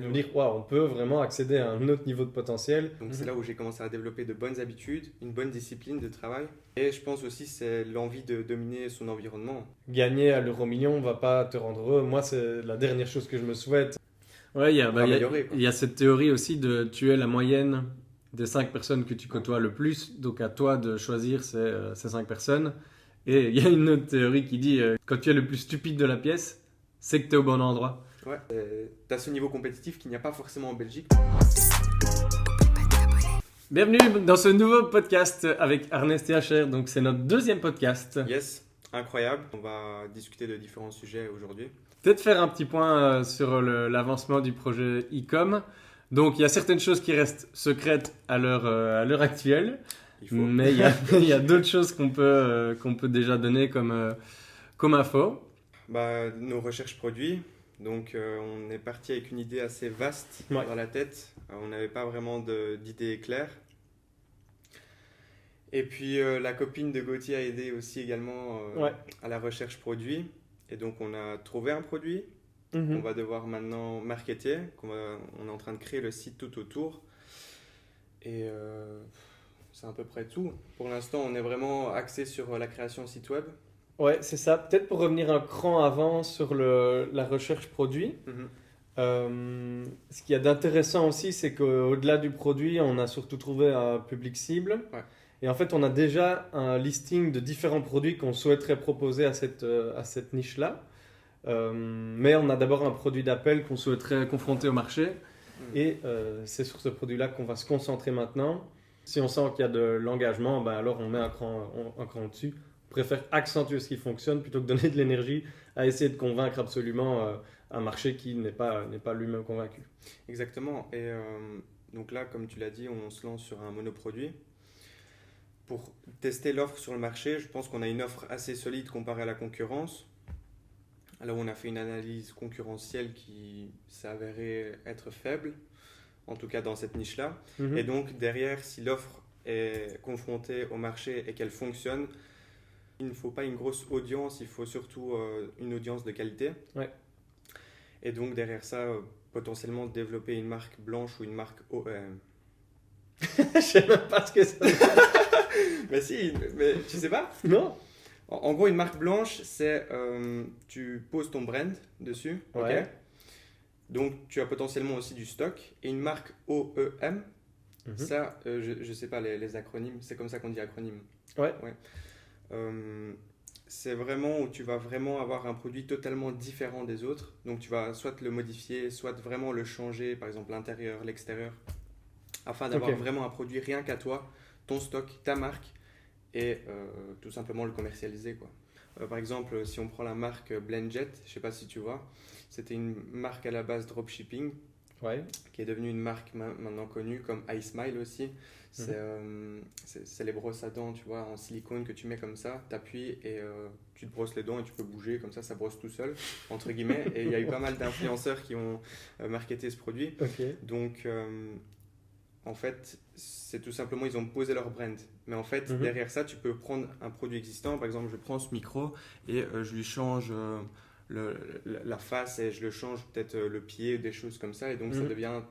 me dire, waouh, on peut vraiment accéder à un autre niveau de potentiel. Donc c'est là où j'ai commencé à développer de bonnes habitudes, une bonne discipline de travail. Et je pense aussi c'est l'envie de dominer son environnement. Gagner à l'euro million va pas te rendre heureux. Moi, c'est la dernière chose que je me souhaite. Ouais, Pour améliorer, quoi. il y a cette théorie aussi de tu es la moyenne des 5 personnes que tu côtoies le plus, donc à toi de choisir ces 5 personnes. Et il y a une autre théorie qui dit quand tu es le plus stupide de la pièce, c'est que tu es au bon endroit. Ouais. Tu as ce niveau compétitif qu'il n'y a pas forcément en Belgique. Bienvenue dans ce nouveau podcast avec Ernest et HR, donc c'est notre deuxième podcast. Yes, incroyable. On va discuter de différents sujets aujourd'hui. Peut-être faire un petit point sur l'avancement du projet e-com. Donc il y a certaines choses qui restent secrètes à l'heure actuelle, Il faut. mais il y a d'autres choses qu'on peut déjà donner comme info. Nos recherches produits. Donc on est parti avec une idée assez vaste dans la tête. On n'avait pas vraiment d'idée claire. Et puis la copine de Gauthier a aidé aussi également à la recherche produit. Et donc on a trouvé un produit qu'on va devoir maintenant marketer. On est en train de créer le site tout autour. Et c'est à peu près tout. Pour l'instant on est vraiment axé sur la création de site web. Ouais, c'est ça. Peut-être pour revenir un cran avant sur la recherche produit. Ce qu'il y a d'intéressant aussi, c'est qu'au-delà du produit, on a surtout trouvé un public cible. Ouais. Et en fait, on a déjà un listing de différents produits qu'on souhaiterait proposer à cette niche-là. Mais on a d'abord un produit d'appel qu'on souhaiterait confronter au marché. Et c'est sur ce produit-là qu'on va se concentrer maintenant. Si on sent qu'il y a de l'engagement, alors on met un cran au-dessus. On préfère accentuer ce qui fonctionne plutôt que donner de l'énergie à essayer de convaincre absolument un marché qui n'est pas lui-même convaincu. Exactement. Et donc là, comme tu l'as dit, on se lance sur un monoproduit. Pour tester l'offre sur le marché, je pense qu'on a une offre assez solide comparée à la concurrence. Alors on a fait une analyse concurrentielle qui s'est avérée être faible, en tout cas dans cette niche-là. Et donc derrière, si l'offre est confrontée au marché et qu'elle fonctionne, il ne faut pas une grosse audience, il faut surtout une audience de qualité. Ouais. Et donc derrière ça, potentiellement développer une marque blanche ou une marque OEM. Je sais même pas ce que ça veut dire. Mais si, mais tu sais pas? Non. En gros, une marque blanche, c'est tu poses ton brand dessus. Ouais. Ok. Donc tu as potentiellement aussi du stock. Et une marque OEM, ça, je sais pas les acronymes, c'est comme ça qu'on dit acronyme. Ouais. C'est vraiment où tu vas vraiment avoir un produit totalement différent des autres. Donc tu vas soit le modifier, soit vraiment le changer, par exemple l'intérieur, l'extérieur, afin d'avoir vraiment un produit rien qu'à toi, ton stock, ta marque, et tout simplement le commercialiser, quoi. Par exemple, si on prend la marque Blendjet, je sais pas si tu vois, c'était une marque à la base dropshipping, qui est devenue une marque maintenant connue comme iSmile aussi. C'est les brosses à dents, tu vois, en silicone que tu mets comme ça, t'appuies et tu te brosses les dents et tu peux bouger comme ça brosse tout seul, entre guillemets. Et il y a eu pas mal d'influenceurs qui ont marketé ce produit. Donc en fait, c'est tout simplement, ils ont posé leur brand. Mais en fait, derrière ça, tu peux prendre un produit existant. Par exemple, je prends ce micro et je lui change la face et je le change peut-être le pied, des choses comme ça. Et donc, ça devient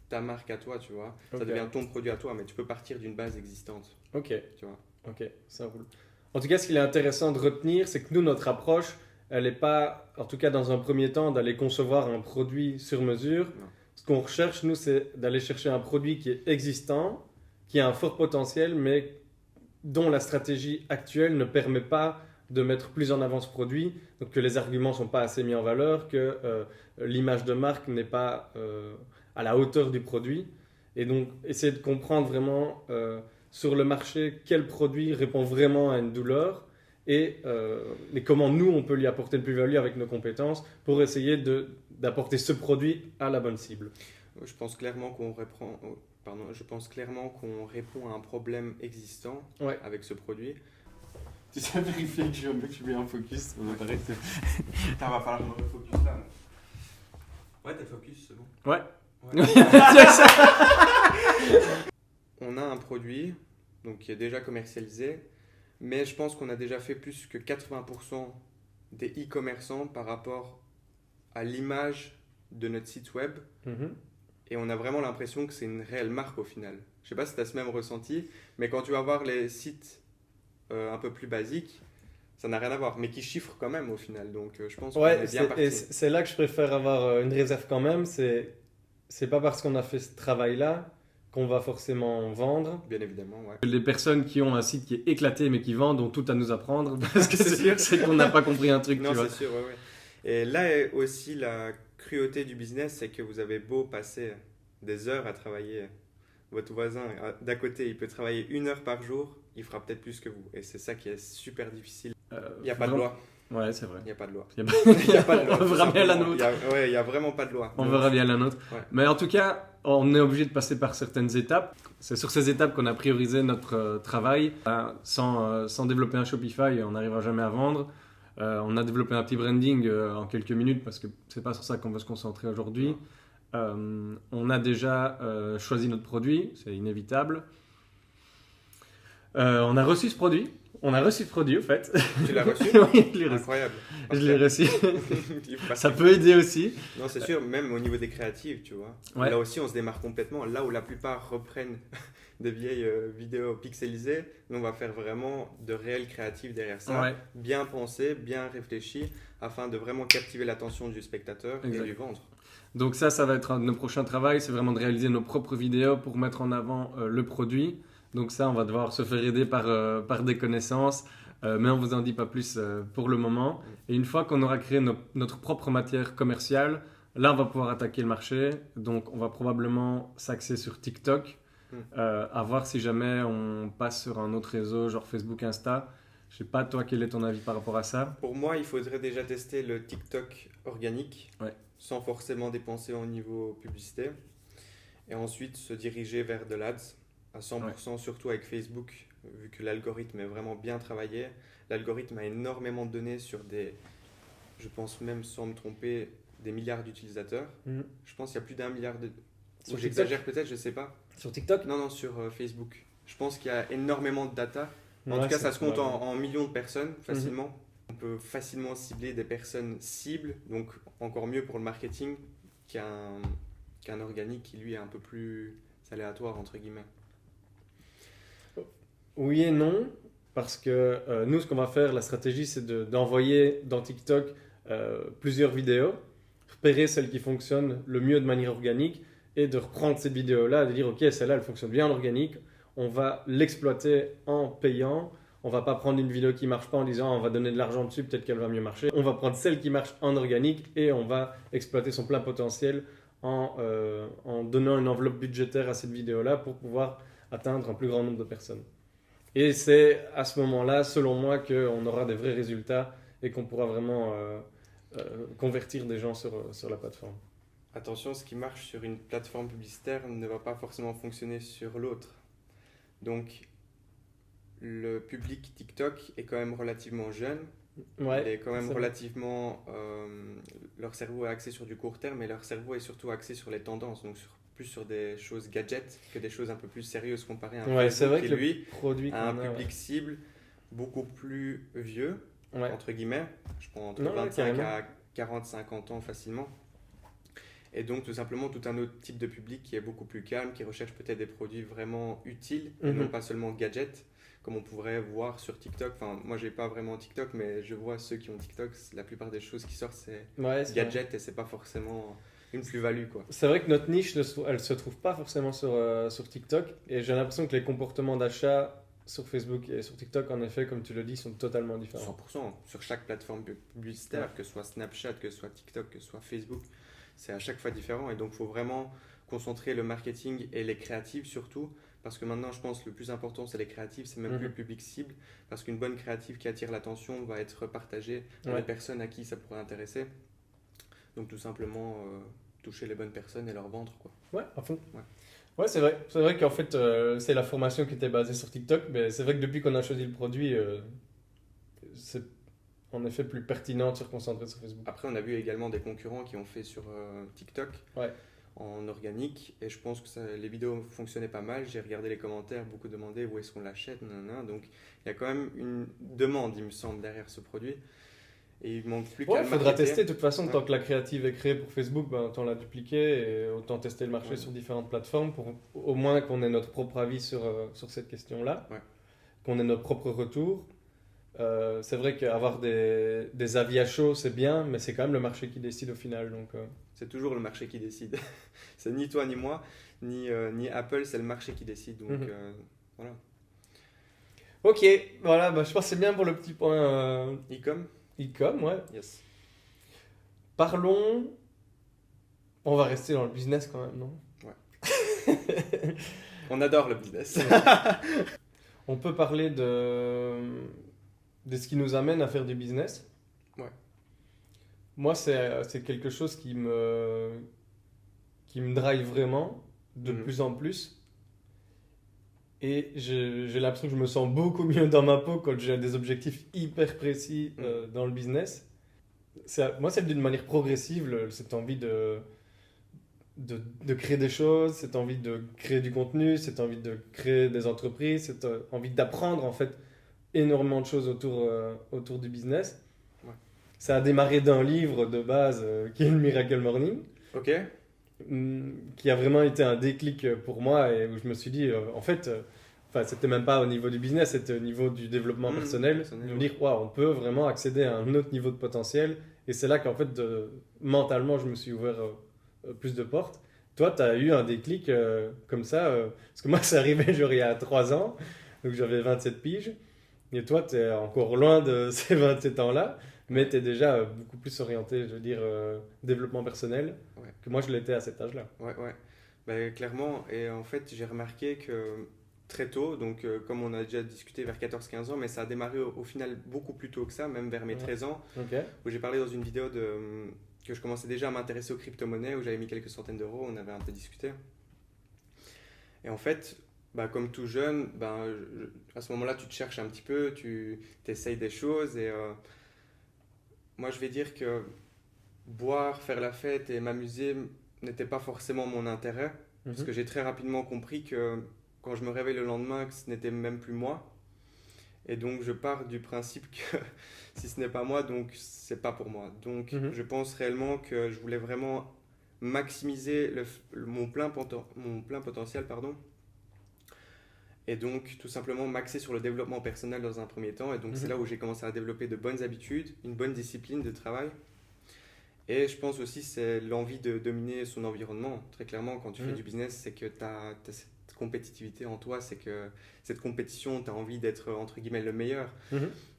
ta marque à toi, tu vois. Ça devient ton produit à toi, mais tu peux partir d'une base existante. Ok. Tu vois. Ok, ça roule. En tout cas, ce qu'il est intéressant de retenir, c'est que nous, notre approche, elle n'est pas, en tout cas dans un premier temps, d'aller concevoir un produit sur mesure. Non. Ce qu'on recherche, nous, c'est d'aller chercher un produit qui est existant, qui a un fort potentiel, mais dont la stratégie actuelle ne permet pas de mettre plus en avant ce produit, donc que les arguments ne sont pas assez mis en valeur, que l'image de marque n'est pas à la hauteur du produit. Et donc, essayer de comprendre vraiment sur le marché quel produit répond vraiment à une douleur et comment nous, on peut lui apporter une plus-value avec nos compétences pour essayer d'apporter ce produit à la bonne cible. Je pense clairement qu'on répond à un problème existant avec ce produit. Tu sais vérifier que je suis bien en focus. Ça va falloir me refocus là. Ouais, t'es focus, c'est bon. Ouais. On a un produit donc, qui est déjà commercialisé, mais je pense qu'on a déjà fait plus que 80% des e-commerçants par rapport à l'image de notre site web Mhm. et on a vraiment l'impression que c'est une réelle marque au final. Je sais pas si tu as ce même ressenti, mais quand tu vas voir les sites un peu plus basiques, ça n'a rien à voir, mais qui chiffrent quand même au final. Donc je pense qu'on Ouais, est bien et parti. c'est là que je préfère avoir une réserve quand même. C'est pas parce qu'on a fait ce travail-là qu'on va forcément vendre. Bien évidemment, ouais. Les personnes qui ont un site qui est éclaté mais qui vendent ont tout à nous apprendre parce que C'est sûr. c'est qu'on n'a pas compris un truc, Non, tu vois. c'est sûr, ouais, ouais. Et là est aussi la cruauté du business, c'est que vous avez beau passer des heures à travailler. Votre voisin d'à côté, il peut travailler 1 heure par jour, il fera peut-être plus que vous. Et c'est ça qui est super difficile. Il n'y a pas de loi. Ouais, c'est vrai. Il n'y a pas de loi. Il y a- Il n'y a pas de loi. On tout verra bien la simplement. nôtre. Ouais, il n'y a vraiment pas de loi. On verra bien la nôtre. Ouais. Mais en tout cas, on est obligé de passer par certaines étapes. C'est sur ces étapes qu'on a priorisé notre travail. Sans développer un Shopify, on n'arrivera jamais à vendre. On a développé un petit branding en quelques minutes parce que c'est pas sur ça qu'on va se concentrer aujourd'hui. On a déjà choisi notre produit, c'est inévitable. On a reçu ce produit. On a reçu ce produit, au fait. Tu l'as reçu? Oui, je l'ai reçu. Incroyable. Je l'ai reçu. Parce Ça que- peut aider aussi. Non, c'est sûr, même au niveau des créatives, tu vois. Ouais. Là aussi, on se démarre complètement. Là où la plupart reprennent des vieilles vidéos pixelisées, nous, on va faire vraiment de réels créatifs derrière ça. Ouais. Bien pensé, bien réfléchi, afin de vraiment captiver l'attention du spectateur Exact. et lui vendre. Donc ça va être un de nos prochains travaux, c'est vraiment de réaliser nos propres vidéos pour mettre en avant le produit. Donc ça, on va devoir se faire aider par des connaissances, mais on vous en dit pas plus pour le moment. Et une fois qu'on aura créé notre propre matière commerciale, là, on va pouvoir attaquer le marché. Donc on va probablement s'axer sur TikTok, à voir si jamais on passe sur un autre réseau, genre Facebook, Insta. Je sais pas, toi, quel est ton avis par rapport à ça? Pour moi, il faudrait déjà tester le TikTok organique, Ouais. sans forcément dépenser au niveau publicité. Et ensuite, se diriger vers de l'ADS à 100%, surtout avec Facebook, vu que l'algorithme est vraiment bien travaillé. L'algorithme a énormément de données sur je pense même sans me tromper, des milliards d'utilisateurs. Mhm. Je pense qu'il y a plus d'1 milliard de... Sur Ou j'exagère peut-être, je sais pas. Sur TikTok? Non, sur Facebook. Je pense qu'il y a énormément de data. En Ouais, tout cas, ça c'est se compte probable. en millions de personnes facilement. On peut facilement cibler des personnes cibles, donc encore mieux pour le marketing qu'un organique qui lui est un peu plus aléatoire entre guillemets. Oui et non, parce que nous, ce qu'on va faire, la stratégie, c'est d'envoyer dans TikTok plusieurs vidéos, repérer celles qui fonctionnent le mieux de manière organique et de reprendre cette vidéo-là et de dire, OK, celle-là, elle fonctionne bien en organique, on va l'exploiter en payant. On va pas prendre une vidéo qui marche pas en disant on va donner de l'argent dessus, peut-être qu'elle va mieux marcher. On va prendre celle qui marche en organique et on va exploiter son plein potentiel en donnant une enveloppe budgétaire à cette vidéo-là pour pouvoir atteindre un plus grand nombre de personnes. Et c'est à ce moment-là, selon moi, qu'on aura des vrais résultats et qu'on pourra vraiment convertir des gens sur la plateforme. Attention, ce qui marche sur une plateforme publicitaire ne va pas forcément fonctionner sur l'autre. Donc, le public TikTok est quand même relativement jeune. Ouais, Il est quand même c'est vrai. relativement... leur cerveau est axé sur du court terme, mais leur cerveau est surtout axé sur les tendances, donc plus sur des choses gadgets que des choses un peu plus sérieuses comparé à un Ouais, c'est Facebook vrai qui, que le lui, produit a un qu'on a, public cible beaucoup plus vieux, ouais. entre guillemets. Je prends entre Non, ouais, 25 carrément. à 40-50 ans facilement. Et donc tout simplement tout un autre type de public qui est beaucoup plus calme, qui recherche peut-être des produits vraiment utiles, et non pas seulement gadgets, comme on pourrait voir sur TikTok. Enfin, moi j'ai pas vraiment TikTok, mais je vois ceux qui ont TikTok, la plupart des choses qui sortent c'est Ouais, c'est vrai. gadgets et c'est pas forcément une plus-value quoi. C'est vrai que notre niche, elle se trouve pas forcément sur TikTok. Et j'ai l'impression que les comportements d'achat sur Facebook et sur TikTok, en effet, comme tu le dis, sont totalement différents. 100% sur chaque plateforme publicitaire, que ce soit Snapchat, que ce soit TikTok, que ce soit Facebook, c'est à chaque fois différent et donc il faut vraiment concentrer le marketing et les créatives surtout parce que maintenant je pense que le plus important c'est les créatives, c'est même plus le public cible parce qu'une bonne créative qui attire l'attention va être partagée par les personnes à qui ça pourrait intéresser, donc tout simplement toucher les bonnes personnes et leur vendre quoi. Ouais, à fond. Ouais. Ouais, c'est vrai qu'en fait, c'est la formation qui était basée sur TikTok, mais c'est vrai que depuis qu'on a choisi le produit, c'est en effet plus pertinent de se reconcentrer sur Facebook. Après, on a vu également des concurrents qui ont fait sur TikTok en organique et je pense que les vidéos fonctionnaient pas mal. J'ai regardé les commentaires, beaucoup demandaient où est-ce qu'on l'achète, donc il y a quand même une demande, il me semble, derrière ce produit. Et il manque plus Ouais, qu'à il le faudra marketer. tester. De toute façon, Ouais. tant que la créative est créée pour Facebook, ben, autant la dupliquer et autant tester le marché Ouais. sur différentes plateformes pour au moins qu'on ait notre propre avis sur cette question-là, Ouais. qu'on ait notre propre retour. C'est vrai qu'avoir des avis à chaud, c'est bien, mais c'est quand même le marché qui décide au final. Donc, C'est toujours le marché qui décide. C'est ni toi ni moi, ni Apple, c'est le marché qui décide. Donc Mhm. voilà. Ok, voilà, bah, je pense que c'est bien pour le petit point E-com, e-com, ouais. yes. Parlons. On va rester dans le business quand même, non? On adore le business. On peut parler de ce qui nous amène à faire du business. Ouais. Moi, c'est quelque chose qui me drive vraiment de Mhm. plus en plus. Et j'ai l'impression que je me sens beaucoup mieux dans ma peau quand j'ai des objectifs hyper précis dans le business. Moi, c'est d'une manière progressive, cette envie de créer des choses, cette envie de créer du contenu, cette envie de créer des entreprises, cette envie d'apprendre en fait énormément de choses autour du business. Ouais. Ça a démarré d'un livre de base qui est le Miracle Morning, Ok. qui a vraiment été un déclic pour moi et où je me suis dit, en fait, enfin, c'était même pas au niveau du business, c'était au niveau du développement personnel, de me dire, waouh, on peut vraiment accéder à un autre niveau de potentiel. Et c'est là qu'en fait, mentalement, je me suis ouvert plus de portes. Toi, tu as eu un déclic comme ça, parce que moi, c'est arrivé genre il y a 3 ans, donc j'avais 27 piges. Et toi, tu es encore loin de ces 27 ans-là, mais tu es déjà beaucoup plus orienté, je veux dire, développement personnel, Ouais. que moi je l'étais à cet âge-là. Ouais, ouais. Bah, clairement, et en fait, j'ai remarqué que très tôt, donc comme on a déjà discuté vers 14-15 ans, mais ça a démarré au final beaucoup plus tôt que ça, même vers mes 13 ans, Ok. où j'ai parlé dans une vidéo que je commençais déjà à m'intéresser aux crypto-monnaies, où j'avais mis quelques centaines d'euros, on avait un peu discuté. Et en fait, bah, comme tout jeune, bah, à ce moment-là, tu te cherches un petit peu, tu essayes des choses, et moi je vais dire que boire, faire la fête et m'amuser n'était pas forcément mon intérêt. Parce que j'ai très rapidement compris que quand je me réveille le lendemain, que ce n'était même plus moi. Et donc je pars du principe que si ce n'est pas moi, donc c'est pas pour moi. Donc je pense réellement que je voulais vraiment maximiser mon plein potentiel, pardon. Et donc tout simplement m'axer sur le développement personnel dans un premier temps. Et donc c'est là où j'ai commencé à développer de bonnes habitudes, une bonne discipline de travail. Et je pense aussi c'est l'envie de dominer son environnement. Très clairement, quand tu fais du business, c'est que tu as cette compétitivité en toi, c'est que cette compétition, tu as envie d'être entre guillemets le meilleur.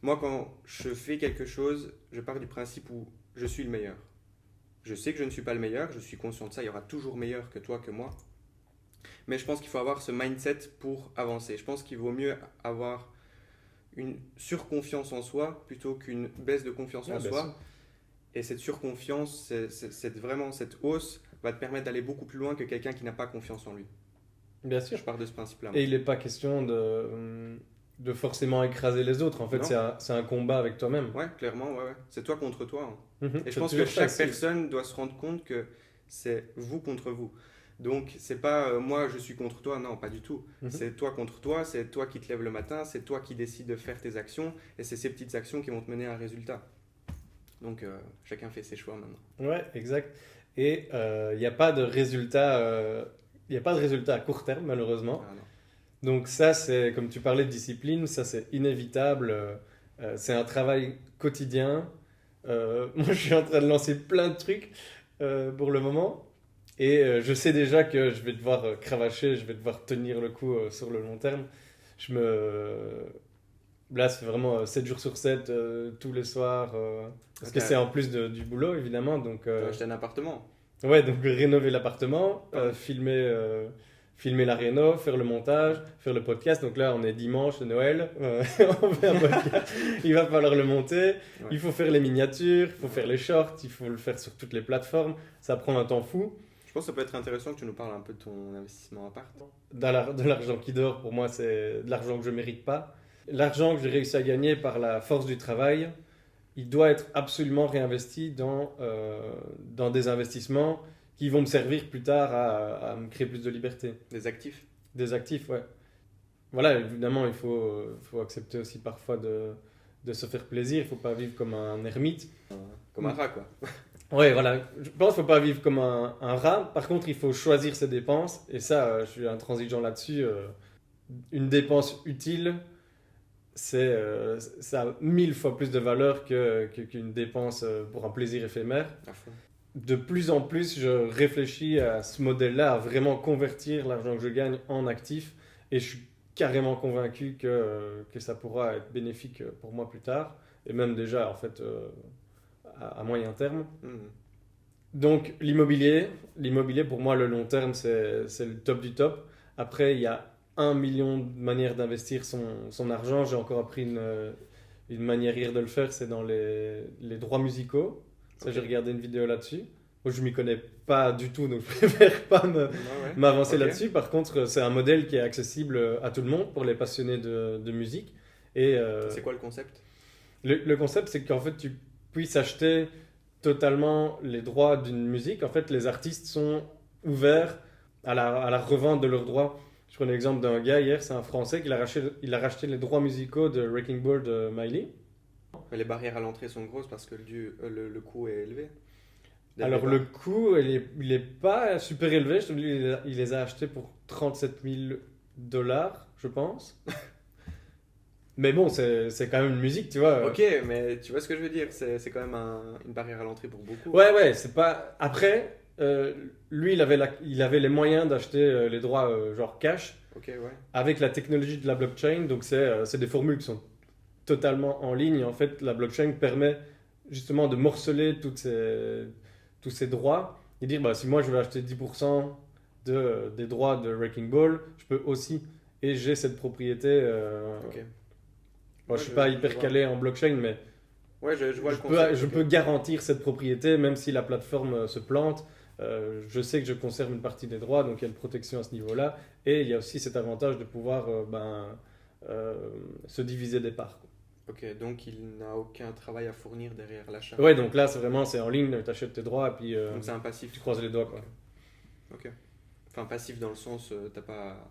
Moi, quand je fais quelque chose, je pars du principe où je suis le meilleur. Je sais que je ne suis pas le meilleur, je suis conscient de ça, il y aura toujours meilleur que toi, que moi. Mais je pense qu'il faut avoir ce mindset pour avancer. Je pense qu'il vaut mieux avoir une surconfiance en soi plutôt qu'une baisse de confiance en soi. Sûr. Et cette surconfiance, vraiment cette hausse va te permettre d'aller beaucoup plus loin que quelqu'un qui n'a pas confiance en lui. Bien sûr. Je pars de ce principe-là. Et il n'est pas question de forcément écraser les autres. En fait, c'est un combat avec toi-même. Ouais, clairement, ouais. C'est toi contre toi. Et je pense C'est que toujours chaque facile. personne doit se rendre compte que c'est vous contre vous. Donc, c'est pas moi je suis contre toi, non, pas du tout. C'est toi contre toi, c'est toi qui te lèves le matin, c'est toi qui décides de faire tes actions, et c'est ces petites actions qui vont te mener à un résultat. Donc, chacun fait ses choix maintenant. Ouais, exact. Et il n'y a pas de résultat, à court terme, malheureusement. Ah, non. Donc ça, c'est, comme tu parlais de discipline, ça c'est inévitable. C'est un travail quotidien. Moi, je suis en train de lancer plein de trucs pour le moment. Et je sais déjà que je vais devoir cravacher, je vais devoir tenir le coup sur le long terme. Là, c'est vraiment 7 jours sur 7, tous les soirs. Parce que c'est en plus du boulot, évidemment. Donc, Tu as acheté un appartement. ouais, donc rénover l'appartement, filmer la réno, faire le montage, faire le podcast. Donc là, on est dimanche, c'est Noël, on fait un podcast. Il va falloir le monter, il faut faire les miniatures, il faut faire les shorts, il faut le faire sur toutes les plateformes. Ça prend un temps fou. Je pense que ça peut être intéressant que tu nous parles un peu de ton investissement appart. De l'argent qui dort, pour moi, c'est de l'argent que je ne mérite pas. L'argent que j'ai réussi à gagner par la force du travail, il doit être absolument réinvesti dans des investissements qui vont me servir plus tard à me créer plus de liberté. Des actifs. Des actifs, ouais. Voilà, évidemment, il faut accepter aussi parfois de de se faire plaisir, il ne faut pas vivre comme un ermite. Comme un rat, quoi. Ouais, voilà. Je pense qu'il ne faut pas vivre comme un rat. Par contre, il faut choisir ses dépenses. Et ça, je suis intransigeant là-dessus. Une dépense utile, ça a 1000 fois plus de valeur qu'une dépense pour un plaisir éphémère. À fond. De plus en plus, je réfléchis à ce modèle-là, à vraiment convertir l'argent que je gagne en actifs. Et je suis carrément convaincu que ça pourra être bénéfique pour moi plus tard. Et même déjà, en fait, à moyen terme. Donc, l'immobilier, pour moi, le long terme, c'est le top du top. Après, il y a 1 million de manières d'investir son argent. J'ai encore appris une manière hier de le faire, c'est dans les droits musicaux. Ça, j'ai regardé une vidéo là-dessus. Moi, je ne m'y connais pas du tout, donc je préfère pas m'avancer là-dessus. Par contre, c'est un modèle qui est accessible à tout le monde pour les passionnés de musique. Et, c'est quoi le concept? Le concept, c'est qu'en fait, tu puisses acheter totalement les droits d'une musique. En fait, les artistes sont ouverts à la revente de leurs droits. Je prends l'exemple d'un gars hier, c'est un Français qui a racheté les droits musicaux de Wrecking Ball de Miley. Mais les barrières à l'entrée sont grosses parce que le coût est élevé. Alors le coût, il est pas super élevé. Je te dis, il les a achetés pour $37 000, je pense. Mais bon, c'est quand même une musique, tu vois. Ok, mais tu vois ce que je veux dire, c'est quand même une barrière à l'entrée pour beaucoup. Ouais, c'est pas... Après, lui, il avait les moyens d'acheter les droits genre cash. Ok, ouais. Avec la technologie de la blockchain. Donc c'est des formules qui sont totalement en ligne. En fait, la blockchain permet justement de morceler tous ces droits et dire, bah, si moi je veux acheter 10% des droits de Wrecking Ball, je peux aussi, et j'ai cette propriété. Ok. Bon, je ne suis pas hyper calé en blockchain, mais ouais, je vois le concept. Je peux garantir cette propriété, même si la plateforme se plante. Je sais que je conserve une partie des droits, donc il y a une protection à ce niveau-là. Et il y a aussi cet avantage de pouvoir se diviser des parts. Ok, donc il n'a aucun travail à fournir derrière l'achat. Ouais, donc là, c'est en ligne, tu achètes tes droits, et puis donc c'est un passif. tu croises les doigts. Quoi. Ok. Enfin, passif dans le sens, t'as pas...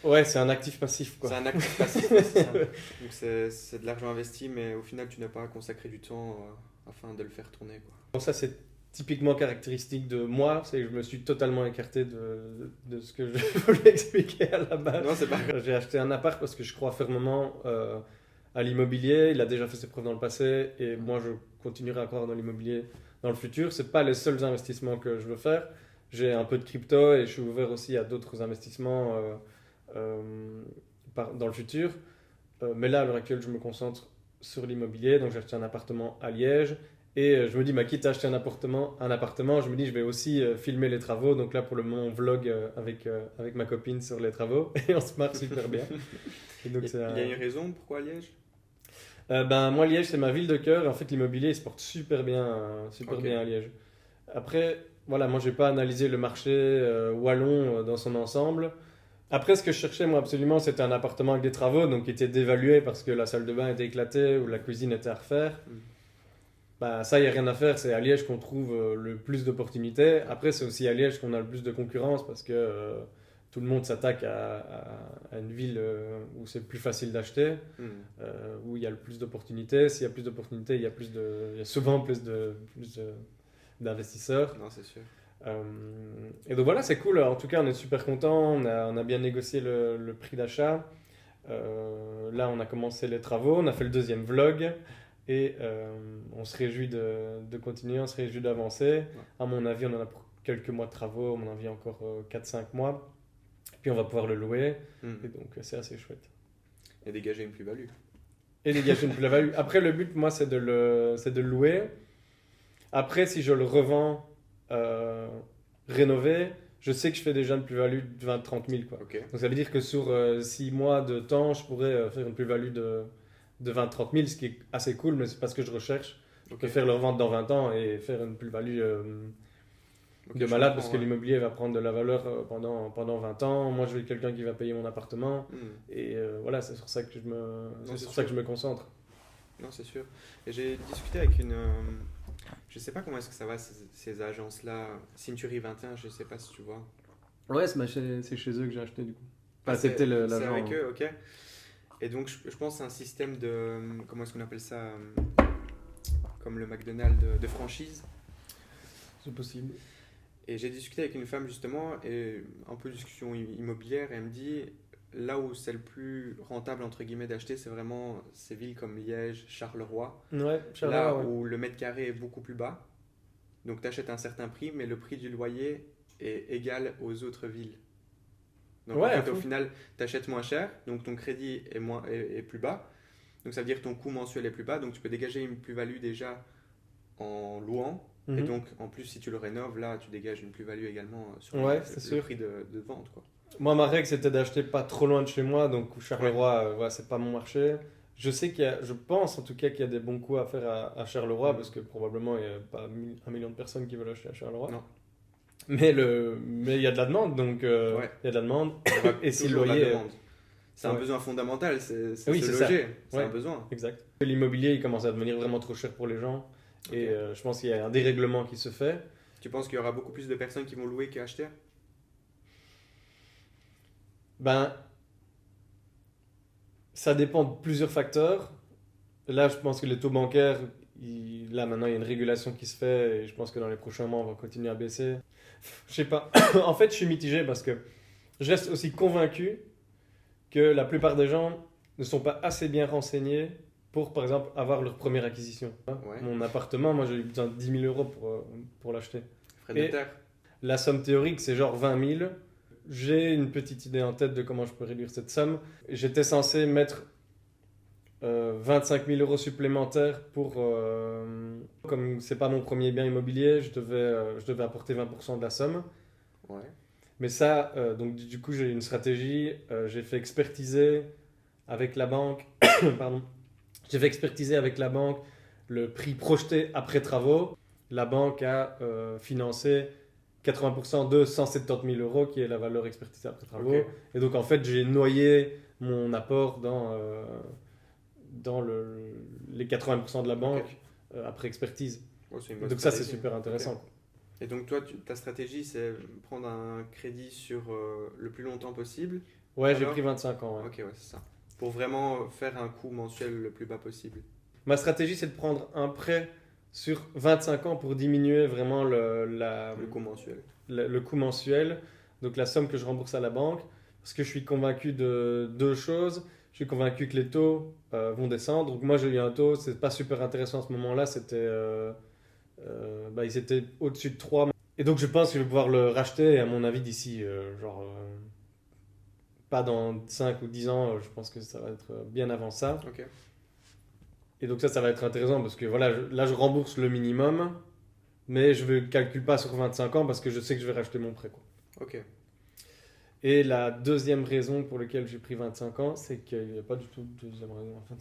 Ouais, c'est un actif passif. Quoi. C'est un actif passif, ouais, c'est ça. Donc c'est de l'argent investi, mais au final, tu n'as pas à consacrer du temps afin de le faire tourner. Quoi. Bon, ça, c'est typiquement caractéristique de moi, c'est que je me suis totalement écarté de ce que je voulais expliquer à la base. Non, c'est pas grave. J'ai acheté un appart parce que je crois fermement à l'immobilier. Il a déjà fait ses preuves dans le passé et moi, je continuerai à croire dans l'immobilier dans le futur. Ce n'est pas les seuls investissements que je veux faire. J'ai un peu de crypto et je suis ouvert aussi à d'autres investissements dans le futur. Mais là, à l'heure actuelle, je me concentre sur l'immobilier. Donc, j'ai acheté un appartement à Liège. Et je me dis, quitte à acheter un appartement, je me dis, je vais aussi filmer les travaux. Donc là, pour le moment, on vlog avec ma copine sur les travaux. Et on se marre super bien. Et donc, il y a une raison pourquoi Liège? Moi, Liège, c'est ma ville de cœur. Et en fait, l'immobilier, il se porte super bien à Liège. Après, voilà, moi, je n'ai pas analysé le marché wallon dans son ensemble. Après, ce que je cherchais, moi, absolument, c'était un appartement avec des travaux, donc qui était dévalué parce que la salle de bain était éclatée ou la cuisine était à refaire. Ça, il n'y a rien à faire. C'est à Liège qu'on trouve le plus d'opportunités. Après, c'est aussi à Liège qu'on a le plus de concurrence parce que tout le monde s'attaque à une ville où c'est plus facile d'acheter, où il y a le plus d'opportunités. S'il y a plus d'opportunités, il y a souvent plus d'investisseurs. Non, c'est sûr. Et donc voilà, c'est cool. En tout cas, on est super contents. On a bien négocié le prix d'achat. Là, on a commencé les travaux. On a fait le deuxième vlog. Et on se réjouit de continuer, on se réjouit d'avancer. Ouais. À mon avis, on en a pour quelques mois de travaux, à mon avis encore 4-5 mois. Puis on va pouvoir le louer. Et donc c'est assez chouette. Et dégager une plus-value. Après, le but, moi, c'est de le louer. Après, si je le revends rénové, je sais que je fais déjà une plus-value de 20-30 000. Quoi. Okay. Donc ça veut dire que sur 6 mois de temps, je pourrais faire une plus-value de 20-30 000, ce qui est assez cool, mais c'est pas ce que je recherche. Je peux faire le revendre dans 20 ans et faire une plus-value de malade, parce que l'immobilier va prendre de la valeur pendant 20 ans. Moi, je veux quelqu'un qui va payer mon appartement. Et voilà, c'est sur ça que je me concentre. Non, c'est sûr. Et j'ai discuté avec une... je sais pas comment est-ce que ça va, ces agences-là. Century 21, je sais pas si tu vois. Ouais, c'est chez eux que j'ai acheté, du coup. C'était l'agent. C'est avec eux, ok. Et donc, je pense que c'est un système de, comment est-ce qu'on appelle ça, comme le McDonald's de franchise. C'est possible. Et j'ai discuté avec une femme justement, et un peu de discussion immobilière, et elle me dit, là où c'est le plus rentable entre guillemets d'acheter, c'est vraiment ces villes comme Liège, Charleroi, Ouais, là ouais. où le mètre carré est beaucoup plus bas. Donc tu achètes un certain prix, mais le prix du loyer est égal aux autres villes. Donc Ouais, en fait, au final, tu achètes moins cher, donc ton crédit est plus bas. Donc ça veut dire que ton coût mensuel est plus bas, donc tu peux dégager une plus-value déjà en louant. Et donc en plus, si tu le rénoves, là, tu dégages une plus-value également sur le prix de vente, quoi. Moi, ma règle, c'était d'acheter pas trop loin de chez moi, donc Charleroi, ouais, c'est pas mon marché. Je sais je pense en tout cas qu'il y a des bons coups à faire à Charleroi, parce que probablement il n'y a pas 1 million de personnes qui veulent acheter à Charleroi. Non. Mais il y a de la demande, donc il y a de la demande. Et si le loyer. C'est un besoin fondamental, c'est oui, se c'est loger, c'est ouais. un besoin. Exact. L'immobilier, il commence à devenir vraiment trop cher pour les gens. Okay. Et je pense qu'il y a un dérèglement qui se fait. Tu penses qu'il y aura beaucoup plus de personnes qui vont louer qu'acheter? Ben, ça dépend de plusieurs facteurs. Là, je pense que les taux bancaires, là maintenant, il y a une régulation qui se fait et je pense que dans les prochains mois, on va continuer à baisser. Je sais pas. En fait, je suis mitigé parce que je reste aussi convaincu que la plupart des gens ne sont pas assez bien renseignés pour, par exemple, avoir leur première acquisition. Ouais. Mon appartement, moi, j'ai eu besoin de 10 000 euros pour l'acheter. Frais de notaire. La somme théorique, c'est genre 20 000. J'ai une petite idée en tête de comment je peux réduire cette somme. J'étais censé mettre 25 000 euros supplémentaires pour... comme c'est pas mon premier bien immobilier, je devais apporter 20% de la somme. Ouais. Mais ça, donc du coup, j'ai une stratégie. J'ai fait expertiser avec la banque... Pardon. J'ai fait expertiser avec la banque le prix projeté après travaux. La banque a financé 80% de 170 000 euros, qui est la valeur expertisée après travaux. Okay. Et donc, en fait, j'ai noyé mon apport dans les 80% de la banque après expertise. Oh, donc stratégie. Ça, c'est super intéressant. Okay. Et donc, toi, ta stratégie, c'est prendre un crédit sur le plus longtemps possible? Ouais, j'ai pris 25 ans. Ouais. Ok, ouais, c'est ça. Pour vraiment faire un coût mensuel le plus bas possible. Ma stratégie, c'est de prendre un prêt sur 25 ans pour diminuer vraiment le coût mensuel. Le coût mensuel, donc la somme que je rembourse à la banque, parce que je suis convaincu de deux choses. Je suis convaincu que les taux vont descendre. Donc moi, j'ai eu un taux, c'est pas super intéressant à ce moment-là, ils étaient au-dessus de 3. Et donc je pense que je vais pouvoir le racheter, à mon avis, d'ici, pas dans 5 ou 10 ans, je pense que ça va être bien avant ça. Ok. Et donc ça va être intéressant parce que voilà, là je rembourse le minimum, mais je ne calcule pas sur 25 ans parce que je sais que je vais racheter mon prêt, quoi. Ok. Et la deuxième raison pour laquelle j'ai pris 25 ans, c'est qu'il n'y a pas du tout de deuxième raison en fait.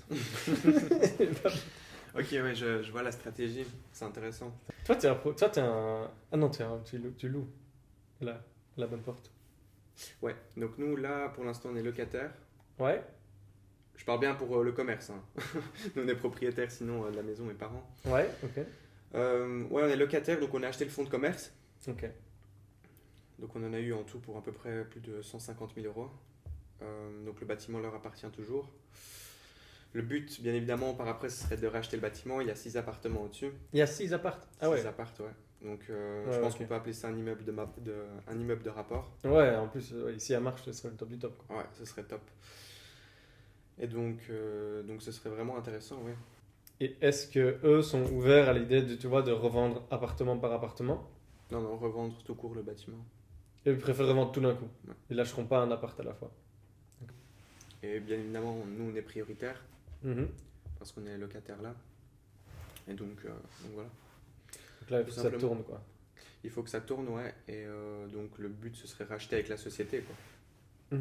Ok, ouais, je vois la stratégie, c'est intéressant. Toi, t'es un... Ah non, tu loues la bonne porte. Ouais, donc nous là, pour l'instant, on est locataire. Ouais. Je parle bien pour le commerce. Hein. Nous, on est propriétaires sinon de la maison, mes parents. Ouais, ok. Ouais, on est locataire, donc on a acheté le fonds de commerce. Ok. Donc on en a eu en tout pour à peu près plus de 150 000 euros. Donc le bâtiment leur appartient toujours. Le but, bien évidemment, par après, ce serait de racheter le bâtiment. Il y a 6 appartements au-dessus. Il y a 6 appartements? Ah ouais. 6 appartements, ouais. Donc je pense qu'on peut appeler ça un immeuble de rapport. Ouais, en plus, ici à Marche, ce serait le top du top, quoi. Ouais, ce serait top. Et donc ce serait vraiment intéressant, oui. Et est-ce que eux sont ouverts à l'idée de revendre appartement par appartement? Non, revendre tout court le bâtiment. Et ils préfèrent revendre tout d'un coup. Ouais. Ils lâcheront pas un appart à la fois. Et bien évidemment, nous on est prioritaire parce qu'on est locataire là. Et donc voilà. Donc là, il faut que ça tourne, quoi. Il faut que ça tourne, ouais. Et donc le but, ce serait racheter avec la société, quoi.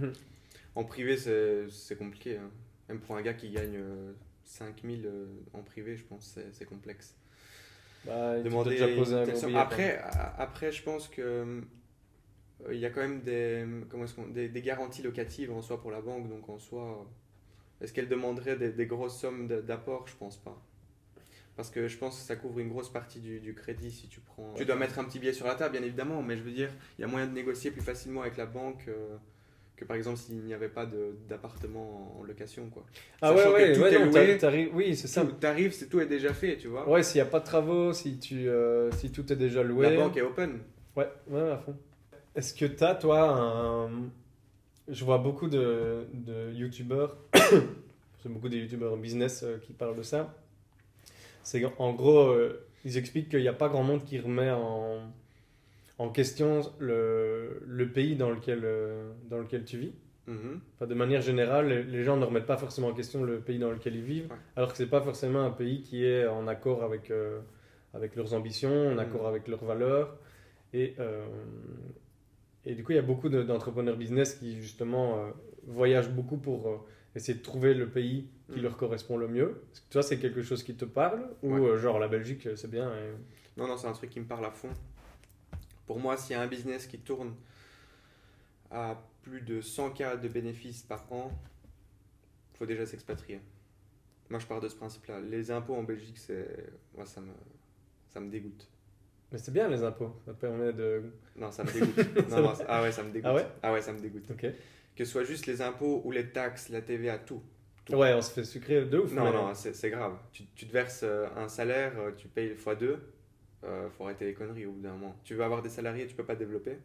En privé, c'est compliqué. Hein. Même pour un gars qui gagne 5 000 en privé, je pense que c'est complexe. Demander déjà posé un gros billet, après, je pense que il y a quand même des garanties locatives en soi pour la banque. Donc en soi, est-ce qu'elle demanderait des grosses sommes d'apport? Je pense pas. Parce que je pense que ça couvre une grosse partie du crédit si tu prends... Tu dois mettre un petit billet sur la table, bien évidemment, mais je veux dire, il y a moyen de négocier plus facilement avec la banque que par exemple s'il n'y avait pas d'appartement en location, quoi. Ah Sachant que tout est non, loué, oui, c'est ça. t'arrives, tout est déjà fait, tu vois. Ouais, s'il n'y a pas de travaux, si tout est déjà loué. La banque est open. Ouais, à fond. Est-ce que t'as, toi, je vois beaucoup de youtubeurs, c'est beaucoup de youtubeurs business qui parlent de ça. C'est en gros, ils expliquent qu'il n'y a pas grand monde qui remet en question le pays dans lequel tu vis. Mhm. Enfin, de manière générale, les gens ne remettent pas forcément en question le pays dans lequel ils vivent, Ouais. alors que c'est pas forcément un pays qui est en accord avec leurs ambitions, en accord avec leurs valeurs. Et du coup, il y a beaucoup d'entrepreneurs business qui, justement, voyagent beaucoup pour essayer de trouver le pays qui leur correspond le mieux. Est-ce que toi, c'est quelque chose qui te parle? Ou genre la Belgique, c'est bien Non, c'est un truc qui me parle à fond. Pour moi, s'il y a un business qui tourne à plus de 100K de bénéfices par an, il faut déjà s'expatrier. Moi, je pars de ce principe-là. Les impôts en Belgique, moi, ça me dégoûte. Mais c'est bien les impôts, ça te permet de... Non, ça me dégoûte. Non, ah ouais, ça me dégoûte. Ah ouais, ça me dégoûte. Ok. Que ce soit juste les impôts ou les taxes, la TVA, tout. Ouais, on se fait sucrer de ouf. Non, c'est grave. Tu te verses un salaire, tu payes x2, faut arrêter les conneries au bout d'un moment. Tu veux avoir des salariés, tu peux pas développer.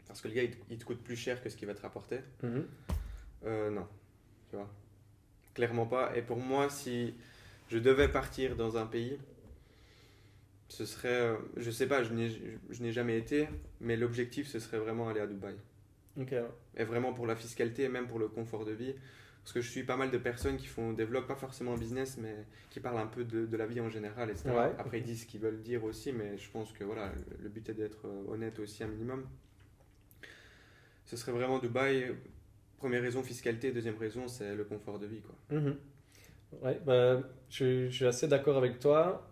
Parce que le gars, il te coûte plus cher que ce qu'il va te rapporter. Non, tu vois. Clairement pas. Et pour moi, si je devais partir dans un pays, ce serait, je sais pas, je n'ai jamais été, mais l'objectif, ce serait vraiment aller à Dubaï. Ok. Et vraiment pour la fiscalité et même pour le confort de vie. Parce que je suis pas mal de personnes qui font des vlogs, pas forcément business, mais qui parlent un peu de la vie en général, etc. Ouais. Après, ils disent ce qu'ils veulent dire aussi, mais je pense que voilà, le but est d'être honnête aussi un minimum. Ce serait vraiment Dubaï. Première raison, fiscalité. Deuxième raison, c'est le confort de vie, quoi. Ouais, bah, je suis assez d'accord avec toi.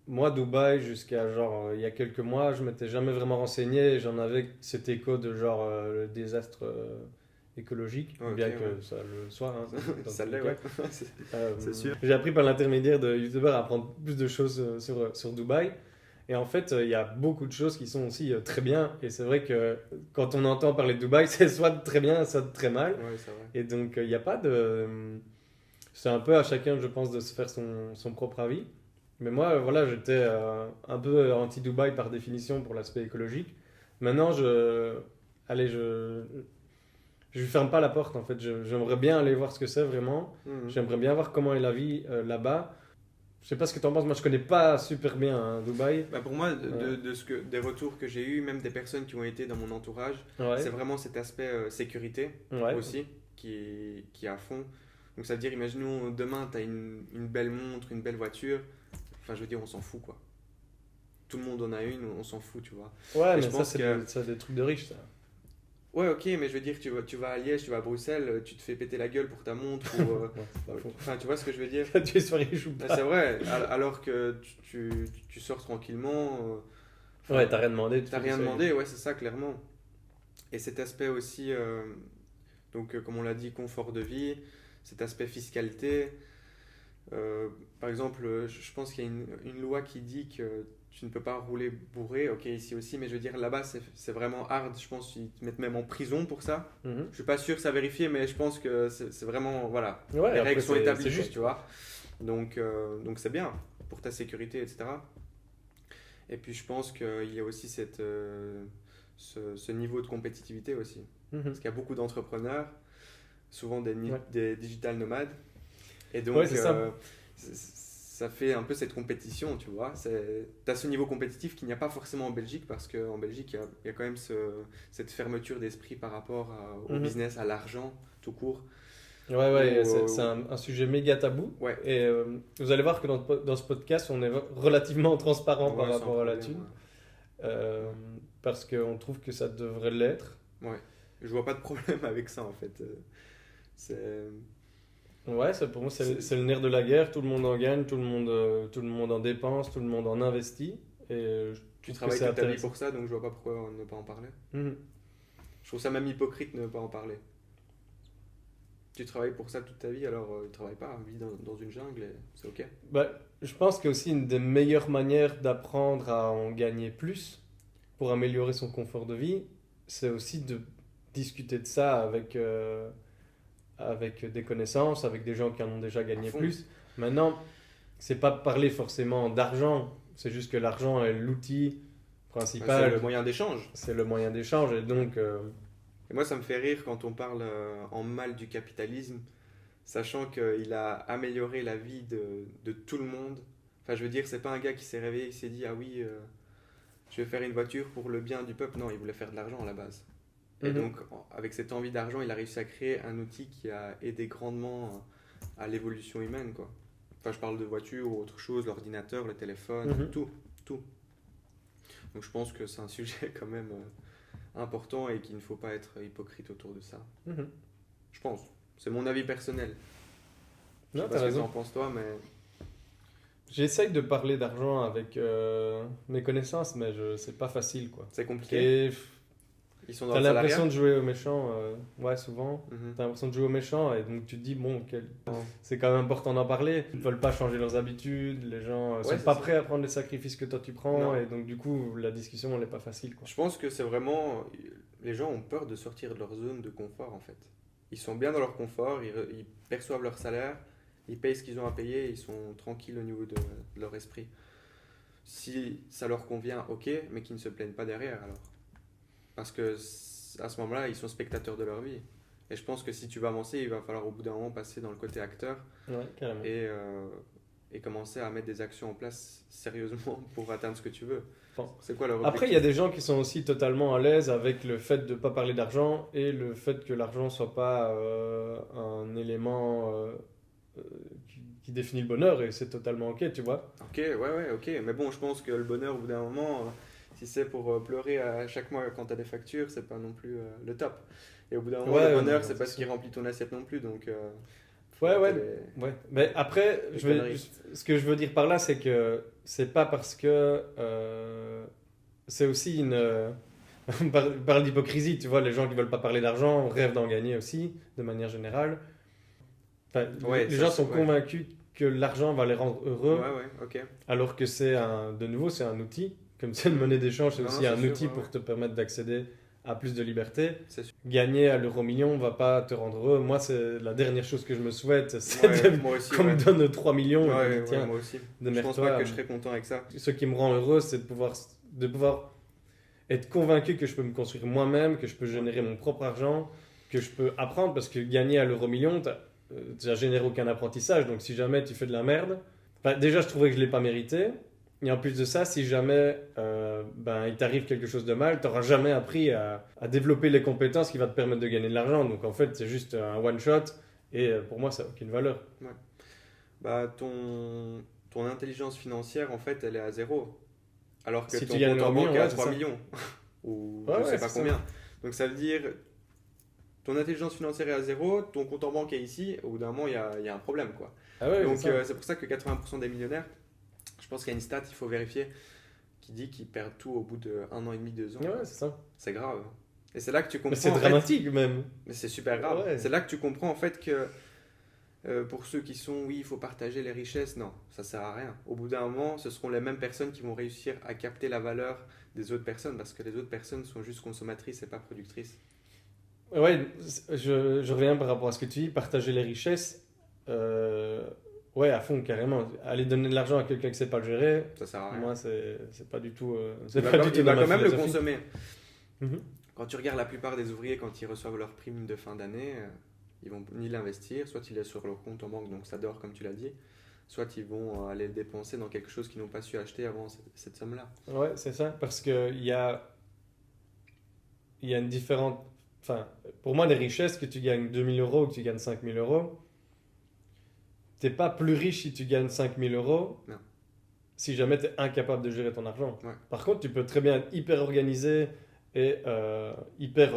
Moi, Dubaï, jusqu'à genre il y a quelques mois, je m'étais jamais vraiment renseigné et j'en avais cet écho de genre le désastre écologique, Okay, bien que ça le soit. Hein, dans ça tous l'est, les ouais. cas. C'est sûr. J'ai appris par l'intermédiaire de youtubeurs à apprendre plus de choses sur Dubaï. Et en fait, il y a beaucoup de choses qui sont aussi très bien. Et c'est vrai que quand on entend parler de Dubaï, c'est soit très bien, soit très mal. Ouais, c'est vrai. Et donc, il n'y a pas de... C'est un peu à chacun, je pense, de se faire son propre avis. Mais moi, voilà, j'étais un peu anti-Dubaï par définition pour l'aspect écologique. Maintenant, je lui ferme pas la porte, en fait. J'aimerais bien aller voir ce que c'est vraiment. J'aimerais bien voir comment est la vie là-bas. Je sais pas ce que tu en penses, moi je connais pas super bien hein, Dubaï. Bah pour moi, des retours que j'ai eu, même des personnes qui ont été dans mon entourage, Ouais. c'est vraiment cet aspect sécurité aussi qui est à fond. Donc ça veut dire, imaginons demain, tu as une belle montre, une belle voiture. Enfin, je veux dire, on s'en fout quoi. Tout le monde en a une, on s'en fout, tu vois. Ouais, et mais je pense c'est des trucs de riches, ça. Ouais, ok, mais je veux dire, tu vas à Liège, tu vas à Bruxelles, tu te fais péter la gueule pour ta montre. Ou, Ouais, c'est pas faux. enfin, tu vois ce que je veux dire? Tu es sur riche ou pas. C'est vrai, alors que tu sors tranquillement. Ouais, t'as rien demandé. T'as rien demandé, ouais, c'est ça, clairement. Et cet aspect aussi, donc comme on l'a dit, confort de vie, cet aspect fiscalité. Par exemple, je pense qu'il y a une loi qui dit que tu ne peux pas rouler bourré, ok, ici aussi, mais je veux dire, là-bas, c'est vraiment hard. Je pense qu'ils te mettent même en prison pour ça. Je suis pas sûr, ça vérifier, mais je pense que c'est vraiment, voilà, Ouais, les après, règles sont établies, c'est juste, tu vois. Donc c'est bien pour ta sécurité, etc. Et puis je pense qu'il y a aussi ce niveau de compétitivité aussi. Parce qu'il y a beaucoup d'entrepreneurs, souvent des digital nomades. Et donc, ouais, c'est ça fait un peu cette compétition, tu vois. Tu as ce niveau compétitif qu'il n'y a pas forcément en Belgique, parce qu'en Belgique, il y a quand même cette fermeture d'esprit par rapport au business, à l'argent, tout court. Ouais, c'est un sujet méga tabou. Ouais. Et vous allez voir que dans ce podcast, on est relativement transparent par rapport à la thune. Parce qu'on trouve que ça devrait l'être. Ouais. Je vois pas de problème avec ça, en fait. Ouais, pour moi, c'est le nerf de la guerre. Tout le monde en gagne, tout le monde en dépense, tout le monde en investit. Et tu travailles toute ta vie pour ça, donc je vois pas pourquoi ne pas en parler. Je trouve ça même hypocrite de ne pas en parler. Tu travailles pour ça toute ta vie, alors ne travaille pas, vis dans une jungle et c'est ok. Bah, je pense qu'aussi une des meilleures manières d'apprendre à en gagner plus pour améliorer son confort de vie, c'est aussi discuter de ça avec des connaissances, avec des gens qui en ont déjà gagné plus. Maintenant, c'est pas parler forcément d'argent, c'est juste que l'argent est l'outil principal. C'est le moyen d'échange. C'est le moyen d'échange, et donc... Et moi, ça me fait rire quand on parle en mal du capitalisme, sachant qu'il a amélioré la vie de tout le monde. Enfin, je veux dire, c'est pas un gars qui s'est réveillé et qui s'est dit « Ah oui, je vais faire une voiture pour le bien du peuple ». Non, il voulait faire de l'argent à la base. Et donc, avec cette envie d'argent, il a réussi à créer un outil qui a aidé grandement à l'évolution humaine, quoi. Enfin, je parle de voiture ou autre chose, l'ordinateur, le téléphone, tout. Donc, je pense que c'est un sujet quand même important et qu'il ne faut pas être hypocrite autour de ça. Je pense. C'est mon avis personnel. Je sais pas ce que tu en penses toi, mais... J'essaye de parler d'argent avec mes connaissances, mais c'est pas facile, quoi. C'est compliqué. Ils sont dans le salariat. T'as l'impression de jouer au méchant, ouais, souvent. T'as l'impression de jouer au méchant, et donc tu te dis, bon, c'est quand même important d'en parler. Ils ne veulent pas changer leurs habitudes, les gens sont pas prêts à prendre les sacrifices que toi tu prends, et donc du coup, la discussion, elle n'est pas facile, quoi. Je pense que c'est vraiment... Les gens ont peur de sortir de leur zone de confort, en fait. Ils sont bien dans leur confort, ils perçoivent leur salaire, ils payent ce qu'ils ont à payer, ils sont tranquilles au niveau de leur esprit. Si ça leur convient, ok, mais qu'ils ne se plaignent pas derrière, alors. Parce que à ce moment-là, ils sont spectateurs de leur vie. Et je pense que si tu veux avancer, il va falloir au bout d'un moment passer dans le côté acteur, carrément. Et commencer à mettre des actions en place sérieusement pour atteindre ce que tu veux. C'est quoi leur objectif ? Après, il y a des gens qui sont aussi totalement à l'aise avec le fait de ne pas parler d'argent et le fait que l'argent ne soit pas un élément qui définit le bonheur, et c'est totalement ok, tu vois. Ok, ouais, ok. Mais bon, je pense que le bonheur, au bout d'un moment... Si c'est pour pleurer à chaque mois quand tu as des factures, c'est pas non plus le top. Et au bout d'un moment, le bonheur, c'est pas ce qui remplit ton assiette non plus. Donc, ouais. Mais après, ce que je veux dire par là, c'est que c'est pas parce que c'est aussi une. On parle d'hypocrisie, tu vois, les gens qui veulent pas parler d'argent rêvent d'en gagner aussi, de manière générale. Enfin, les gens sont convaincus que l'argent va les rendre heureux, alors que c'est un outil. Comme c'est une monnaie d'échange, c'est aussi un outil pour te permettre d'accéder à plus de liberté. Gagner à l'euro million ne va pas te rendre heureux. Moi, c'est la dernière chose que je me souhaite, c'est qu'on me donne 3 millions. Tiens, moi aussi. Je pense pas que je serais content avec ça. Ce qui me rend heureux, c'est de pouvoir être convaincu que je peux me construire moi-même, que je peux générer mon propre argent, que je peux apprendre, parce que gagner à l'euro million, tu n'as généré aucun apprentissage. Donc si jamais tu fais de la merde, déjà je trouvais que je ne l'ai pas mérité. Et en plus de ça, si jamais il t'arrive quelque chose de mal, tu n'auras jamais appris à développer les compétences qui vont te permettre de gagner de l'argent. Donc en fait, c'est juste un one-shot, et pour moi, ça n'a aucune valeur. Ouais. Bah, ton intelligence financière, en fait, elle est à 0. Alors que si ton compte en banque est à 3 millions. Ou je ne sais pas combien. Donc ça veut dire, ton intelligence financière est à 0, ton compte en banque est ici, au bout d'un moment, il y a un problème, quoi. Donc c'est pour ça que 80% des millionnaires, je pense qu'il y a une stat, il faut vérifier, qui dit qu'ils perdent tout au bout de 1 an et demi, 2 ans. Ouais, c'est ça. C'est grave. Et c'est là que tu comprends. Mais c'est dramatique même. Mais c'est super grave. Ouais. C'est là que tu comprends en fait que pour ceux qui sont, oui, il faut partager les richesses, non, ça sert à rien. Au bout d'un moment, ce seront les mêmes personnes qui vont réussir à capter la valeur des autres personnes, parce que les autres personnes sont juste consommatrices et pas productrices. Ouais, je reviens par rapport à ce que tu dis, partager les richesses. Ouais, à fond, carrément. Aller donner de l'argent à quelqu'un qui ne sait pas le gérer, ça sert à rien. Moi, c'est pas du tout. Il va quand même le consommer. Quand tu regardes la plupart des ouvriers, quand ils reçoivent leur prime de fin d'année, ils vont ni l'investir, soit il est sur leur compte en banque, donc ça dort comme tu l'as dit, soit ils vont aller le dépenser dans quelque chose qu'ils n'ont pas su acheter avant cette somme-là. Ouais, c'est ça, parce qu'il y a une différente. Enfin, pour moi, des richesses, que tu gagnes 2000 euros ou que tu gagnes 5000 euros, t'es pas plus riche si tu gagnes 5000 euros. Non. Si jamais tu es incapable de gérer ton argent. Ouais. Par contre, tu peux très bien être hyper organisé et hyper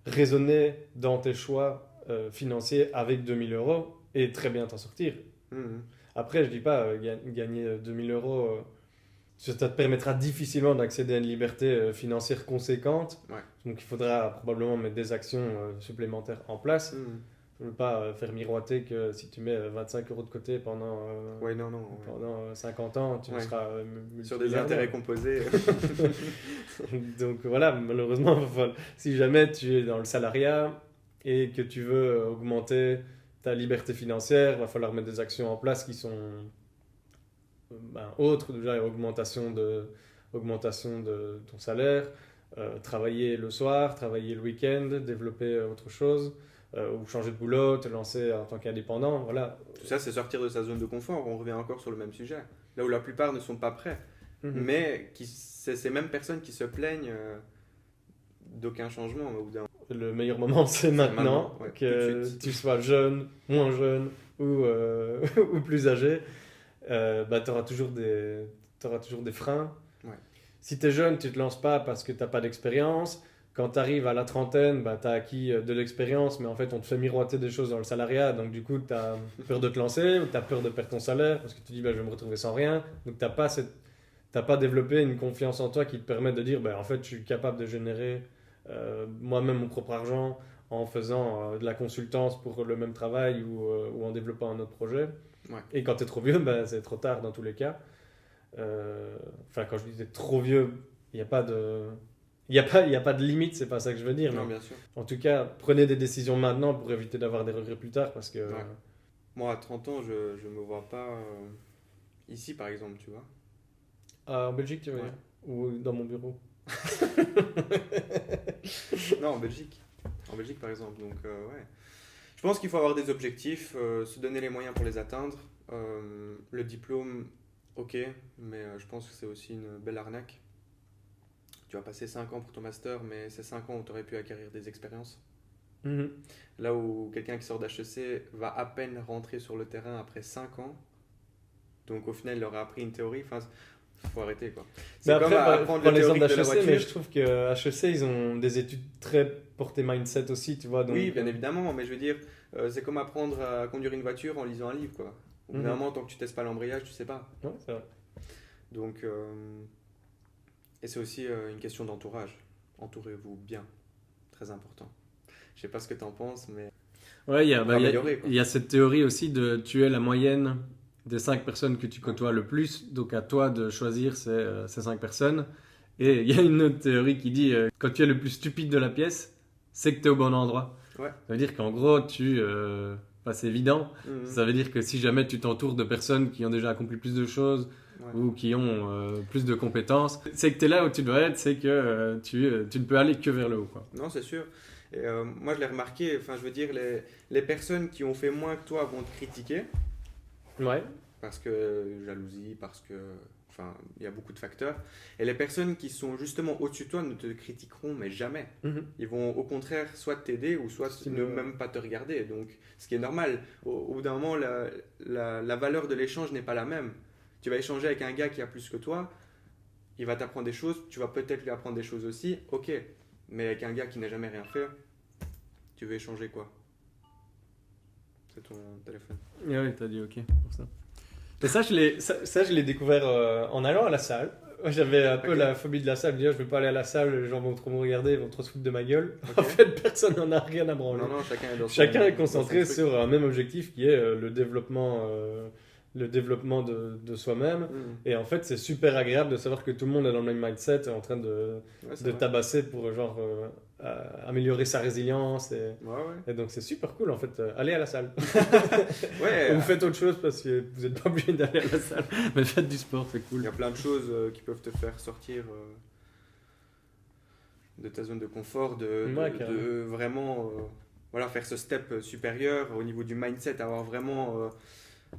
raisonné dans tes choix financiers avec 2000 euros et très bien t'en sortir. Après, je dis pas gagner 2000 euros, ça te permettra difficilement d'accéder à une liberté financière conséquente. Ouais. Donc il faudra probablement mettre des actions supplémentaires en place. Je veux pas faire miroiter que si tu mets 25 € de côté pendant, Ouais, non. pendant 50 ans, tu Ouais. seras Sur des multimilliardaire. intérêts composés. Donc voilà, malheureusement, enfin, si jamais tu es dans le salariat et que tu veux augmenter ta liberté financière, il va falloir mettre des actions en place qui sont autres. Déjà, augmentation de ton salaire, travailler le soir, travailler le week-end, développer autre chose, ou changer de boulot, te lancer en tant qu'indépendant. Voilà. Tout ça, c'est sortir de sa zone de confort. On revient encore sur le même sujet. Là où la plupart ne sont pas prêts. Mhm. Mais c'est ces mêmes personnes qui se plaignent d'aucun changement. Au bout d'un Le meilleur moment, c'est maintenant, ouais, que tout de suite. tu sois jeune, moins jeune ou, ou plus âgé. Tu auras toujours des freins. Ouais. Si tu es jeune, tu te lances pas parce que tu n'as pas d'expérience. Quand tu arrives à la trentaine, tu as acquis de l'expérience, mais en fait, on te fait miroiter des choses dans le salariat. Donc, du coup, tu as peur de te lancer ou tu as peur de perdre ton salaire parce que tu dis, je vais me retrouver sans rien. Donc, tu n'as pas développé une confiance en toi qui te permet de dire, en fait, je suis capable de générer moi-même mon propre argent en faisant de la consultance pour le même travail ou en développant un autre projet. Ouais. Et quand tu es trop vieux, c'est trop tard dans tous les cas. Quand je dis t'es trop vieux, il n'y a pas de... Il n'y a pas de limite, c'est pas ça que je veux dire. Non, mais bien sûr. en tout cas, prenez des décisions maintenant pour éviter d'avoir des regrets plus tard parce que... Ouais. Moi, à 30 ans, je me vois pas ici, par exemple, tu vois. En Belgique, tu veux Ouais. dire ou dans mon bureau. Non, en Belgique. En Belgique, par exemple. Donc, ouais. Je pense qu'il faut avoir des objectifs, se donner les moyens pour les atteindre. Le diplôme, ok, mais je pense que c'est aussi une belle arnaque. Tu vas passer 5 ans pour ton master, mais c'est 5 ans où tu aurais pu acquérir des expériences. Mhm. Là où quelqu'un qui sort d'HEC va à peine rentrer sur le terrain après 5 ans. Donc au final, il aura appris une théorie. Enfin, faut arrêter quoi. C'est Mais comme après, apprendre prends le l'exemple théorique de la d'HEC, voiture. mais je trouve que HEC, ils ont des études très portées mindset aussi, tu vois. Donc, Oui, bien évidemment, mais je veux dire, c'est comme apprendre à conduire une voiture en lisant un livre quoi. Au bout d'un moment, tant que tu testes pas l'embrayage, tu sais pas. Ouais, c'est vrai. Donc, et c'est aussi une question d'entourage. Entourez-vous bien, très important. Je sais pas ce que tu en penses, mais Ouais, Pour améliorer, quoi. il y a cette théorie aussi de tu es la moyenne des 5 personnes que tu côtoies le plus, donc à toi de choisir ces 5 personnes. Et il y a une autre théorie qui dit quand tu es le plus stupide de la pièce, c'est que tu es au bon endroit. Ouais. Ça veut dire qu'en gros, c'est évident. Mhm. Ça veut dire que si jamais tu t'entoures de personnes qui ont déjà accompli plus de choses Ouais. ou qui ont plus de compétences, c'est que tu es là où tu dois être, c'est que tu ne peux aller que vers le haut, quoi. Non, c'est sûr. Et, moi, je l'ai remarqué, enfin, je veux dire, les personnes qui ont fait moins que toi vont te critiquer Ouais. parce que jalousie, parce que, enfin, il y a beaucoup de facteurs. Et les personnes qui sont justement au-dessus de toi ne te critiqueront, mais jamais. Mhm. Ils vont au contraire soit t'aider ou soit Sinon, ne même pas te regarder. Donc, ce qui est normal. Au bout d'un moment, la valeur de l'échange n'est pas la même. Tu vas échanger avec un gars qui a plus que toi, il va t'apprendre des choses, tu vas peut-être lui apprendre des choses aussi, ok. Mais avec un gars qui n'a jamais rien fait, tu veux échanger quoi? C'est ton téléphone. Et ouais, t'as dit ok pour ça. Et ça, je l'ai découvert en allant à la salle. J'avais un peu Ok. la phobie de la salle, je vais pas aller à la salle, les gens vont trop me regarder, ils vont trop se foutre de ma gueule. Ok. En fait, personne n'en a rien à branler. Non, non, chacun est dans son- Chacun est dans concentré son truc. sur un même objectif qui est le développement de soi-même. Mhm. Et en fait, c'est super agréable de savoir que tout le monde est dans le même mindset, en train de Ouais, c'est de vrai. tabasser pour améliorer sa résilience. Ouais, ouais. Et donc, c'est super cool en fait. Allez à la salle. Ouais, Ou faites autre chose parce que vous n'êtes pas obligé d'aller à la salle. Mais faites du sport, c'est il cool. y a plein de choses qui peuvent te faire sortir de ta zone de confort, Ouais, de carrément. vraiment voilà, faire ce step supérieur au niveau du mindset, avoir vraiment...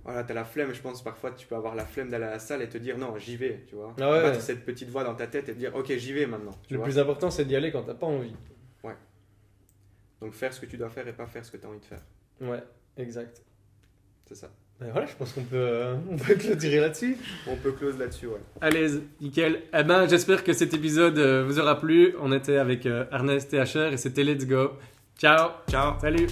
voilà, t'as la flemme, je pense parfois tu peux avoir la flemme d'aller à la salle et te dire non, j'y vais, tu vois. Ah ouais. Battre cette petite voix dans ta tête et te dire ok, j'y vais maintenant. Tu Le vois. plus important, c'est d'y aller quand t'as pas envie. Donc faire ce que tu dois faire et pas faire ce que tu as envie de faire. Ouais, exact. C'est ça. Ben voilà, je pense on peut clôturer là-dessus. On peut close là-dessus, ouais. Allez, nickel. Eh ben, j'espère que cet épisode vous aura plu. On était avec Ernest THR et c'était Let's Go. Ciao. Ciao. Salut.